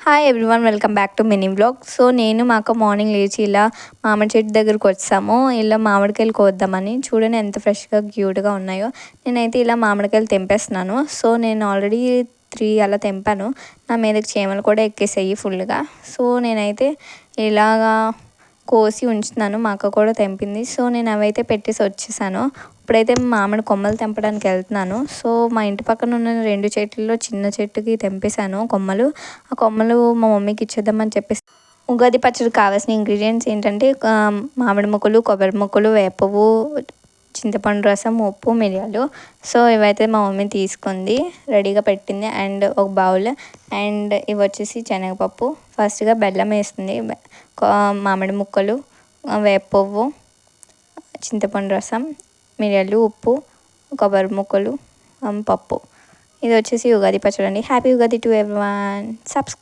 Hi everyone, welcome back to mini blog. So నేను మా అక్క మార్నింగ్ లేచి ఇలా మామిడి చెట్టు దగ్గరికి వచ్చాము. ఇలా మామిడికాయలు కోద్దామని. చూడండి ఎంత ఫ్రెష్గా క్యూట్గా ఉన్నాయో. నేనైతే ఇలా మామిడికాయలు తెంపేస్తున్నాను. సో నేను ఆల్రెడీ 3 అలా తెంపాను. నా మీదకి చీమలు కూడా ఎక్కేసాయి ఫుల్గా. సో నేనైతే ఇలాగా కోసి ఉంచుతున్నాను. మా అక్క కూడా తెంపింది. సో నేను అవైతే పెట్టేసి వచ్చేసాను. ఇప్పుడైతే మామిడి కొమ్మలు తెంపడానికి వెళ్తున్నాను. సో మా ఇంటి పక్కన ఉన్న 2 చెట్లలో చిన్న చెట్టుకి తెంపేశాను కొమ్మలు. ఆ కొమ్మలు మా మమ్మీకి ఇచ్చేద్దామని చెప్పేసి. ఉగాది పచ్చడికి కావాల్సిన ఇంగ్రీడియంట్స్ ఏంటంటే మామిడి ముక్కలు, కొబ్బరి ముక్కలు, వేపవు, చింతపండు రసం, ఉప్పు, మిరియాలు. సో ఇవైతే మా మమ్మీ తీసుకుంది, రెడీగా పెట్టింది. అండ్ ఒక బౌల్. అండ్ ఇవి వచ్చేసి శనగపప్పు. ఫస్ట్గా బెల్లం వేస్తుంది, మామిడి ముక్కలు, వేపవు, చింతపండు రసం, మిరియాలు, ఉప్పు, కొబ్బరి ముక్కలు, పప్పు. ఇది వచ్చేసి ఉగాది పచ్చడి అండి. Happy Ugadi to everyone. Subscribe.